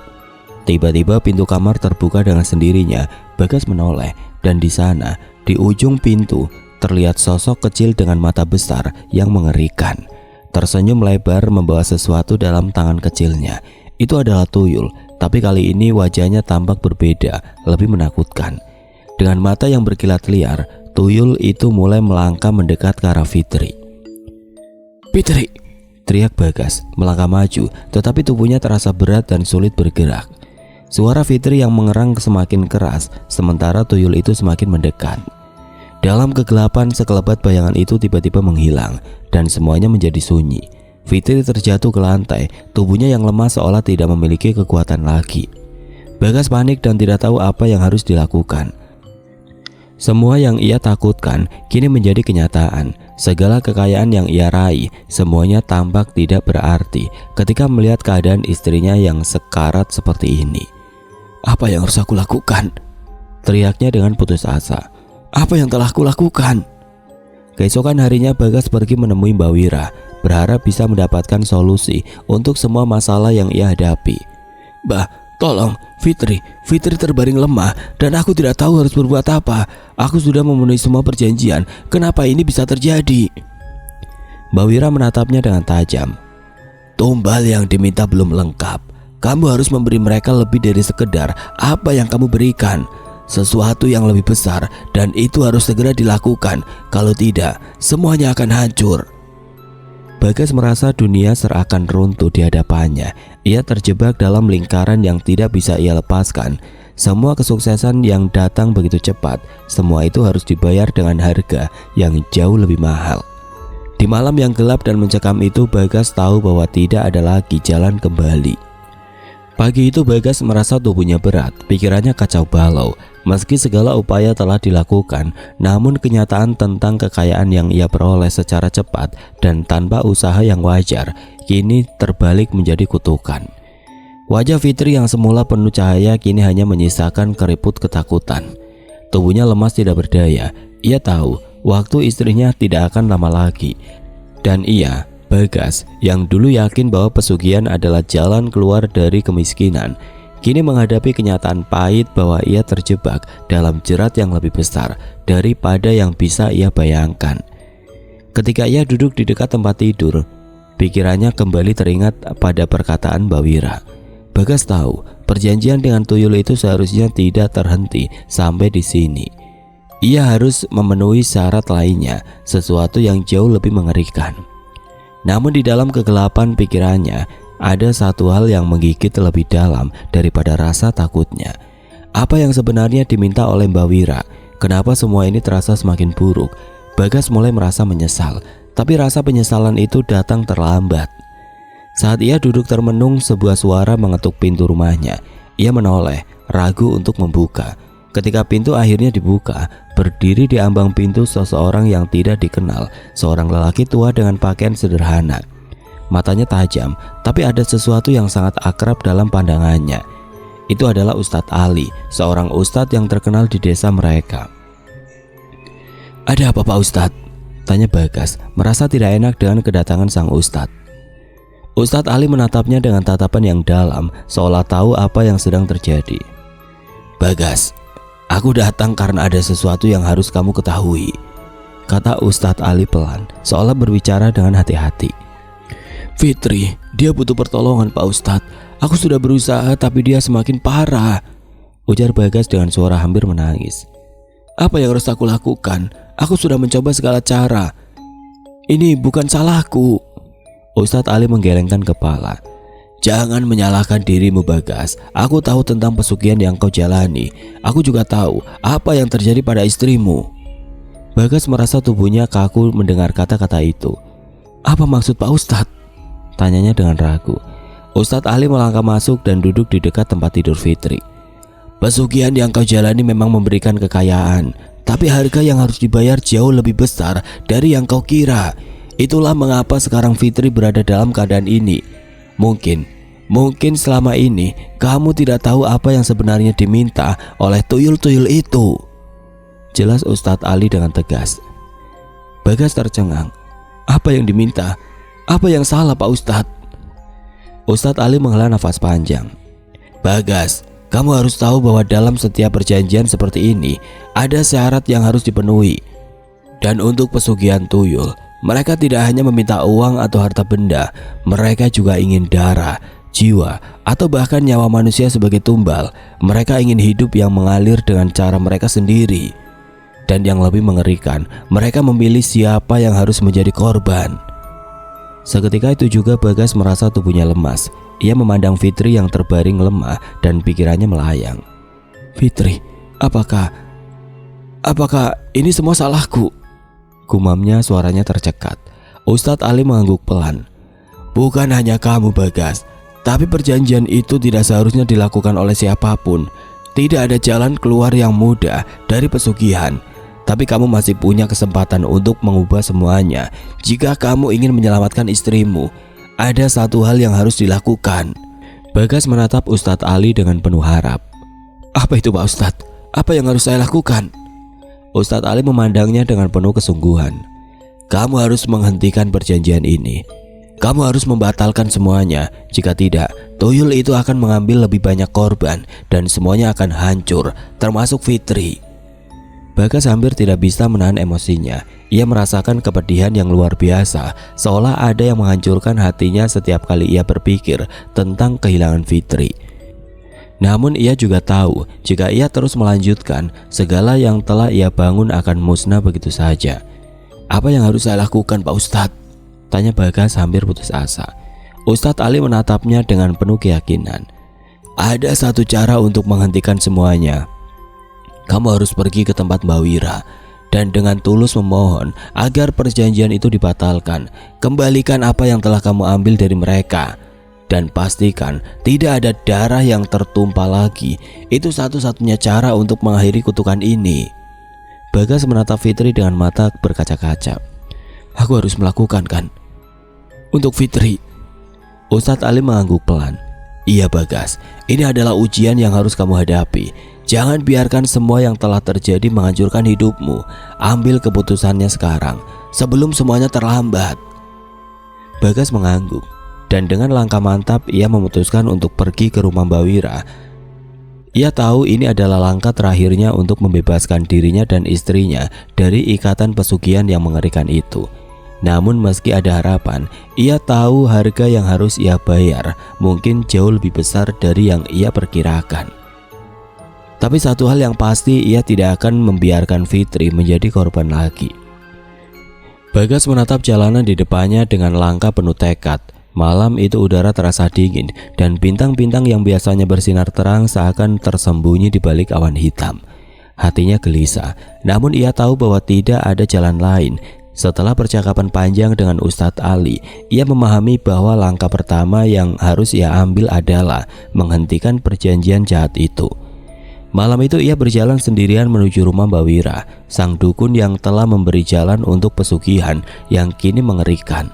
Tiba-tiba pintu kamar terbuka dengan sendirinya. Bagas menoleh dan di sana, di ujung pintu, terlihat sosok kecil dengan mata besar yang mengerikan. Tersenyum lebar membawa sesuatu dalam tangan kecilnya. Itu adalah tuyul, tapi kali ini wajahnya tampak berbeda, lebih menakutkan. Dengan mata yang berkilat liar, tuyul itu mulai melangkah mendekat ke arah Fitri. "Fitri!" teriak Bagas, melangkah maju, tetapi tubuhnya terasa berat dan sulit bergerak. Suara Fitri yang mengerang semakin keras, sementara tuyul itu semakin mendekat. Dalam kegelapan, sekelebat bayangan itu tiba-tiba menghilang, dan semuanya menjadi sunyi. Fitri terjatuh ke lantai, tubuhnya yang lemah seolah tidak memiliki kekuatan lagi. Bagas panik dan tidak tahu apa yang harus dilakukan. Semua yang ia takutkan kini menjadi kenyataan. Segala kekayaan yang ia raih, semuanya tampak tidak berarti ketika melihat keadaan istrinya yang sekarat seperti ini. "Apa yang harus aku lakukan?" teriaknya dengan putus asa. "Apa yang telah aku lakukan?" Keesokan harinya Bagas pergi menemui Mbak Wira, berharap bisa mendapatkan solusi untuk semua masalah yang ia hadapi. "Mbak, tolong, Fitri terbaring lemah dan aku tidak tahu harus berbuat apa. Aku sudah memenuhi semua perjanjian, kenapa ini bisa terjadi?" Mbak Wira menatapnya dengan tajam. "Tumbal yang diminta belum lengkap. Kamu harus memberi mereka lebih dari sekedar apa yang kamu berikan. Sesuatu yang lebih besar, dan itu harus segera dilakukan. Kalau tidak, semuanya akan hancur." Bagas merasa dunia seakan runtuh di hadapannya. Ia terjebak dalam lingkaran yang tidak bisa ia lepaskan. Semua kesuksesan yang datang begitu cepat, semua itu harus dibayar dengan harga yang jauh lebih mahal. Di malam yang gelap dan mencekam itu, Bagas tahu bahwa tidak ada lagi jalan kembali. Pagi itu Bagas merasa tubuhnya berat, pikirannya kacau balau. Meski segala upaya telah dilakukan, namun kenyataan tentang kekayaan yang ia peroleh secara cepat dan tanpa usaha yang wajar kini terbalik menjadi kutukan. Wajah Fitri yang semula penuh cahaya kini hanya menyisakan keriput ketakutan. Tubuhnya lemas tidak berdaya. Ia tahu waktu istrinya tidak akan lama lagi. Dan ia, Bagas, yang dulu yakin bahwa pesugihan adalah jalan keluar dari kemiskinan, kini menghadapi kenyataan pahit bahwa ia terjebak dalam jerat yang lebih besar daripada yang bisa ia bayangkan. Ketika ia duduk di dekat tempat tidur, pikirannya kembali teringat pada perkataan Mbak Wira. Bagas tahu perjanjian dengan tuyul itu seharusnya tidak terhenti sampai di sini. Ia harus memenuhi syarat lainnya, sesuatu yang jauh lebih mengerikan. Namun di dalam kegelapan pikirannya, ada satu hal yang menggigit lebih dalam daripada rasa takutnya. Apa yang sebenarnya diminta oleh Mbak Wira? Kenapa semua ini terasa semakin buruk? Bagas mulai merasa menyesal, tapi rasa penyesalan itu datang terlambat. Saat ia duduk termenung, sebuah suara mengetuk pintu rumahnya. Ia menoleh, ragu untuk membuka. Ketika pintu akhirnya dibuka, berdiri di ambang pintu seseorang yang tidak dikenal, seorang lelaki tua dengan pakaian sederhana. Matanya tajam, tapi ada sesuatu yang sangat akrab dalam pandangannya. Itu adalah Ustadz Ali, seorang ustadz yang terkenal di desa mereka. "Ada apa Pak Ustadz?" tanya Bagas, merasa tidak enak dengan kedatangan sang ustadz. Ustadz Ali menatapnya dengan tatapan yang dalam, seolah tahu apa yang sedang terjadi. "Bagas, aku datang karena ada sesuatu yang harus kamu ketahui," kata Ustadz Ali pelan, seolah berbicara dengan hati-hati. "Fitri, dia butuh pertolongan Pak Ustadz. Aku sudah berusaha tapi dia semakin parah," ujar Bagas dengan suara hampir menangis. "Apa yang harus aku lakukan? Aku sudah mencoba segala cara. Ini bukan salahku." Ustadz Ali menggelengkan kepala. "Jangan menyalahkan dirimu Bagas. Aku tahu tentang pesugihan yang kau jalani. Aku juga tahu apa yang terjadi pada istrimu." Bagas merasa tubuhnya kaku mendengar kata-kata itu. "Apa maksud Pak Ustadz?" tanyanya dengan ragu. Ustadz Ali melangkah masuk dan duduk di dekat tempat tidur Fitri. "Pesugihan yang kau jalani memang memberikan kekayaan, tapi harga yang harus dibayar jauh lebih besar dari yang kau kira. Itulah mengapa sekarang Fitri berada dalam keadaan ini. Mungkin selama ini kamu tidak tahu apa yang sebenarnya diminta oleh tuyul-tuyul itu," jelas Ustadz Ali dengan tegas. Bagas tercengang. "Apa yang diminta? Apa yang salah Pak Ustadz?" Ustadz Ali menghela nafas panjang. "Bagas, kamu harus tahu bahwa dalam setiap perjanjian seperti ini ada syarat yang harus dipenuhi. Dan untuk pesugihan tuyul, mereka tidak hanya meminta uang atau harta benda, mereka juga ingin darah, jiwa, atau bahkan nyawa manusia sebagai tumbal. Mereka ingin hidup yang mengalir dengan cara mereka sendiri. Dan yang lebih mengerikan, mereka memilih siapa yang harus menjadi korban." Seketika itu juga Bagas merasa tubuhnya lemas. Ia memandang Fitri yang terbaring lemah dan pikirannya melayang. "Fitri, apakah ini semua salahku?" gumamnya, suaranya tercekat. Ustadz Ali mengangguk pelan. "Bukan hanya kamu Bagas, tapi perjanjian itu tidak seharusnya dilakukan oleh siapapun. Tidak ada jalan keluar yang mudah dari pesugihan. Tapi kamu masih punya kesempatan untuk mengubah semuanya. Jika kamu ingin menyelamatkan istrimu, ada satu hal yang harus dilakukan." Bagas menatap Ustadz Ali dengan penuh harap. "Apa itu Pak Ustadz? Apa yang harus saya lakukan?" Ustadz Ali memandangnya dengan penuh kesungguhan. "Kamu harus menghentikan perjanjian ini. Kamu harus membatalkan semuanya. Jika tidak, tuyul itu akan mengambil lebih banyak korban dan semuanya akan hancur, termasuk Fitri." Bagas hampir tidak bisa menahan emosinya. Ia merasakan kepedihan yang luar biasa, seolah ada yang menghancurkan hatinya setiap kali ia berpikir tentang kehilangan Fitri. Namun ia juga tahu jika ia terus melanjutkan, segala yang telah ia bangun akan musnah begitu saja. "Apa yang harus saya lakukan Pak Ustadz?" tanya Bagas hampir putus asa. Ustadz Ali menatapnya dengan penuh keyakinan. "Ada satu cara untuk menghentikan semuanya. Kamu harus pergi ke tempat Mbak Wira dan dengan tulus memohon agar perjanjian itu dibatalkan. Kembalikan apa yang telah kamu ambil dari mereka dan pastikan tidak ada darah yang tertumpah lagi. Itu satu-satunya cara untuk mengakhiri kutukan ini." Bagas menatap Fitri dengan mata berkaca-kaca. "Aku harus melakukan kan? Untuk Fitri." Ustadz Ali mengangguk pelan. "Iya Bagas, ini adalah ujian yang harus kamu hadapi. Jangan biarkan semua yang telah terjadi menghancurkan hidupmu. Ambil keputusannya sekarang, sebelum semuanya terlambat." Bagas mengangguk, dan dengan langkah mantap ia memutuskan untuk pergi ke rumah Mbak Wira. Ia tahu ini adalah langkah terakhirnya untuk membebaskan dirinya dan istrinya dari ikatan pesugihan yang mengerikan itu. Namun meski ada harapan, ia tahu harga yang harus ia bayar mungkin jauh lebih besar dari yang ia perkirakan. Tapi satu hal yang pasti, ia tidak akan membiarkan Fitri menjadi korban lagi. Bagas menatap jalanan di depannya dengan langkah penuh tekad. Malam itu udara terasa dingin dan bintang-bintang yang biasanya bersinar terang seakan tersembunyi di balik awan hitam. Hatinya gelisah, namun ia tahu bahwa tidak ada jalan lain. Setelah percakapan panjang dengan Ustadz Ali, ia memahami bahwa langkah pertama yang harus ia ambil adalah menghentikan perjanjian jahat itu. Malam itu ia berjalan sendirian menuju rumah Mbak Wira, sang dukun yang telah memberi jalan untuk pesugihan yang kini mengerikan.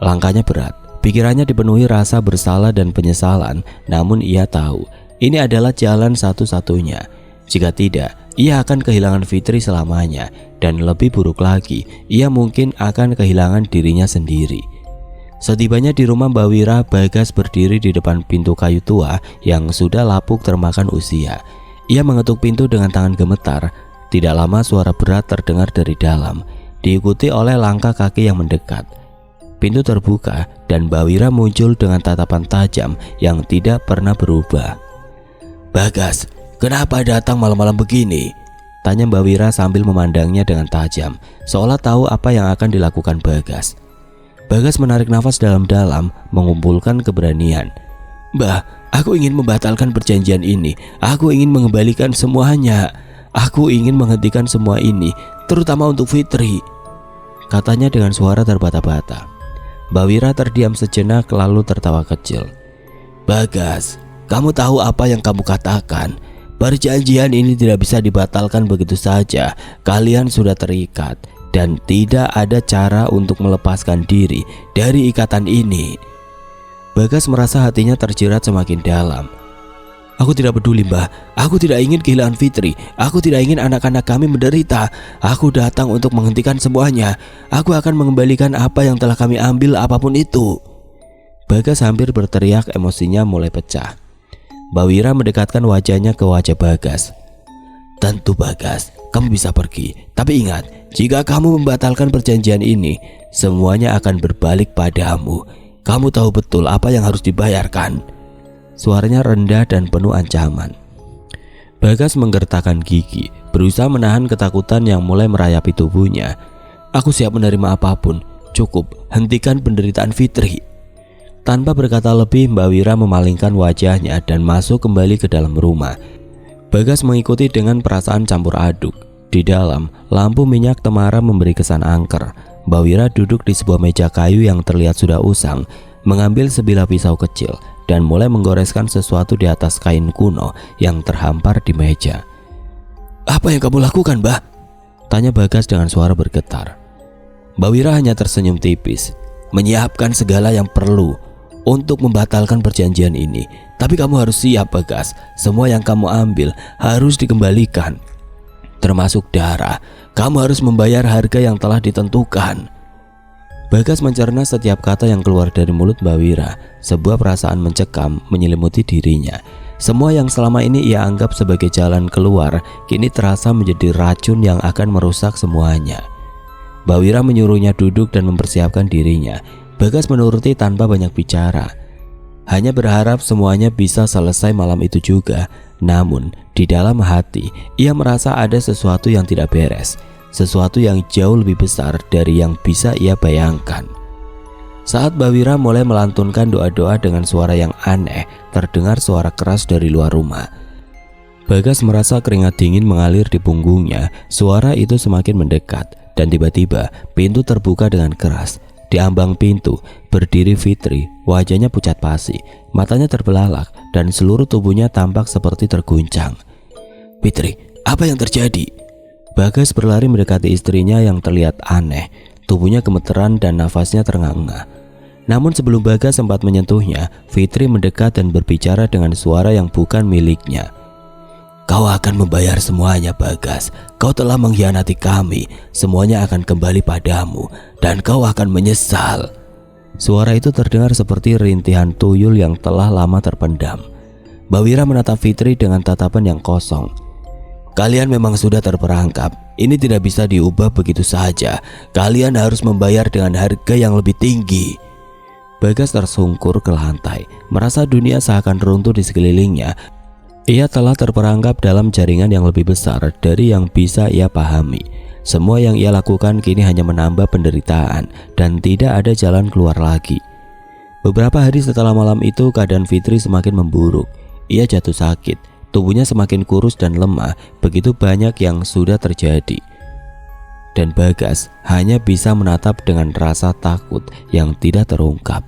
Langkahnya berat, pikirannya dipenuhi rasa bersalah dan penyesalan, namun ia tahu ini adalah jalan satu-satunya. Jika tidak, ia akan kehilangan Fitri selamanya, dan lebih buruk lagi, ia mungkin akan kehilangan dirinya sendiri. Setibanya di rumah Mbak Wira, Bagas berdiri di depan pintu kayu tua yang sudah lapuk termakan usia. Ia mengetuk pintu dengan tangan gemetar. Tidak lama suara berat terdengar dari dalam, diikuti oleh langkah kaki yang mendekat. Pintu terbuka dan Mbak Wira muncul dengan tatapan tajam yang tidak pernah berubah. "Bagas, kenapa datang malam-malam begini?" tanya Mbak Wira sambil memandangnya dengan tajam, seolah tahu apa yang akan dilakukan Bagas. Bagas menarik nafas dalam-dalam, mengumpulkan keberanian. "Mbah, aku ingin membatalkan perjanjian ini. Aku ingin mengembalikan semuanya. Aku ingin menghentikan semua ini, terutama untuk Fitri," katanya dengan suara terbata-bata. Mbak Wira terdiam sejenak lalu tertawa kecil. "Bagas, kamu tahu apa yang kamu katakan? Perjanjian ini tidak bisa dibatalkan begitu saja. Kalian sudah terikat dan tidak ada cara untuk melepaskan diri dari ikatan ini." Bagas merasa hatinya terjerat semakin dalam. "Aku tidak peduli, Mbah. Aku tidak ingin kehilangan Fitri. Aku tidak ingin anak-anak kami menderita. Aku datang untuk menghentikan semuanya. Aku akan mengembalikan apa yang telah kami ambil, apapun itu." Bagas hampir berteriak, emosinya mulai pecah. Mbak Wira mendekatkan wajahnya ke wajah Bagas. "Tentu Bagas, kamu bisa pergi. Tapi ingat, jika kamu membatalkan perjanjian ini, semuanya akan berbalik padamu. Kamu tahu betul apa yang harus dibayarkan." Suaranya rendah dan penuh ancaman. Bagas menggertakkan gigi, berusaha menahan ketakutan yang mulai merayapi tubuhnya. "Aku siap menerima apapun. Cukup, hentikan penderitaan Fitri." Tanpa berkata lebih, Mbak Wira memalingkan wajahnya dan masuk kembali ke dalam rumah. Bagas mengikuti dengan perasaan campur aduk. Di dalam, lampu minyak temara memberi kesan angker. Mbak Wira duduk di sebuah meja kayu yang terlihat sudah usang, mengambil sebilah pisau kecil dan mulai menggoreskan sesuatu di atas kain kuno yang terhampar di meja. "Apa yang kamu lakukan, Mbah?" tanya Bagas dengan suara bergetar. Mbak Wira hanya tersenyum tipis. "Menyiapkan segala yang perlu untuk membatalkan perjanjian ini. Tapi kamu harus siap, Bagas. Semua yang kamu ambil harus dikembalikan, termasuk darah. Kamu harus membayar harga yang telah ditentukan." Bagas mencerna setiap kata yang keluar dari mulut Mbak Wira. Sebuah perasaan mencekam menyelimuti dirinya. Semua yang selama ini ia anggap sebagai jalan keluar kini terasa menjadi racun yang akan merusak semuanya. Mbak Wira menyuruhnya duduk dan mempersiapkan dirinya. Bagas menuruti tanpa banyak bicara, hanya berharap semuanya bisa selesai malam itu juga. Namun di dalam hati ia merasa ada sesuatu yang tidak beres, sesuatu yang jauh lebih besar dari yang bisa ia bayangkan. Saat Mbak Wira mulai melantunkan doa-doa dengan suara yang aneh, terdengar suara keras dari luar rumah. Bagas merasa keringat dingin mengalir di punggungnya. Suara itu semakin mendekat dan tiba-tiba pintu terbuka dengan keras. Di ambang pintu berdiri Fitri, wajahnya pucat pasi, matanya terbelalak dan seluruh tubuhnya tampak seperti terguncang. "Fitri, apa yang terjadi?" Bagas berlari mendekati istrinya yang terlihat aneh. Tubuhnya gemeteran dan nafasnya terengah-engah. Namun sebelum Bagas sempat menyentuhnya, Fitri mendekat dan berbicara dengan suara yang bukan miliknya. "Kau akan membayar semuanya, Bagas. Kau telah mengkhianati kami. Semuanya akan kembali padamu dan kau akan menyesal." Suara itu terdengar seperti rintihan tuyul yang telah lama terpendam. Mbak Wira menatap Fitri dengan tatapan yang kosong. "Kalian memang sudah terperangkap. Ini tidak bisa diubah begitu saja. Kalian harus membayar dengan harga yang lebih tinggi." Bagas tersungkur ke lantai, merasa dunia seakan runtuh di sekelilingnya. Ia telah terperangkap dalam jaringan yang lebih besar dari yang bisa ia pahami. Semua yang ia lakukan kini hanya menambah penderitaan dan tidak ada jalan keluar lagi. Beberapa hari setelah malam itu, keadaan Fitri semakin memburuk. Ia jatuh sakit, tubuhnya semakin kurus dan lemah. Begitu banyak yang sudah terjadi, dan Bagas hanya bisa menatap dengan rasa takut yang tidak terungkap.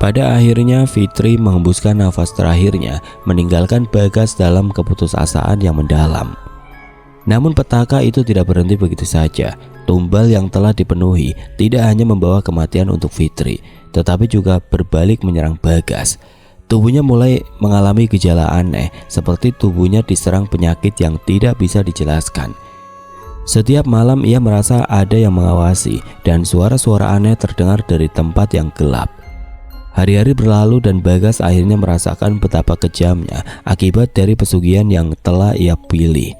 Pada akhirnya Fitri menghembuskan nafas terakhirnya, meninggalkan Bagas dalam keputusasaan yang mendalam. Namun petaka itu tidak berhenti begitu saja. Tumbal yang telah dipenuhi tidak hanya membawa kematian untuk Fitri, tetapi juga berbalik menyerang Bagas. Tubuhnya mulai mengalami gejala aneh, seperti tubuhnya diserang penyakit yang tidak bisa dijelaskan. Setiap malam ia merasa ada yang mengawasi dan suara-suara aneh terdengar dari tempat yang gelap. Hari-hari berlalu dan Bagas akhirnya merasakan betapa kejamnya akibat dari pesugihan yang telah ia pilih.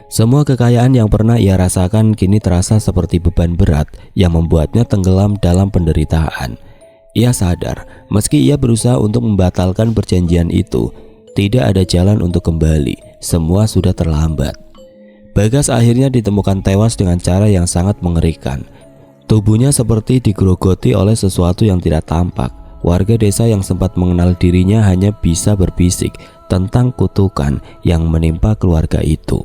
Semua kekayaan yang pernah ia rasakan kini terasa seperti beban berat yang membuatnya tenggelam dalam penderitaan. Ia sadar, meski ia berusaha untuk membatalkan perjanjian itu, tidak ada jalan untuk kembali, semua sudah terlambat. Bagas akhirnya ditemukan tewas dengan cara yang sangat mengerikan. Tubuhnya seperti digerogoti oleh sesuatu yang tidak tampak. Warga desa yang sempat mengenal dirinya hanya bisa berbisik tentang kutukan yang menimpa keluarga itu.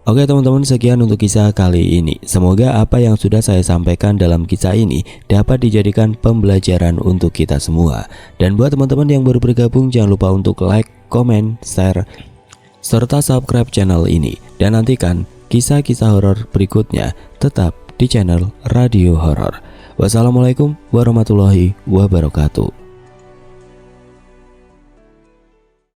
Oke teman-teman, sekian untuk kisah kali ini. Semoga apa yang sudah saya sampaikan dalam kisah ini dapat dijadikan pembelajaran untuk kita semua. Dan buat teman-teman yang baru bergabung, jangan lupa untuk like, comment, share, serta subscribe channel ini. Dan nantikan kisah-kisah horor berikutnya tetap di channel Radio Horor. Wassalamualaikum warahmatullahi wabarakatuh.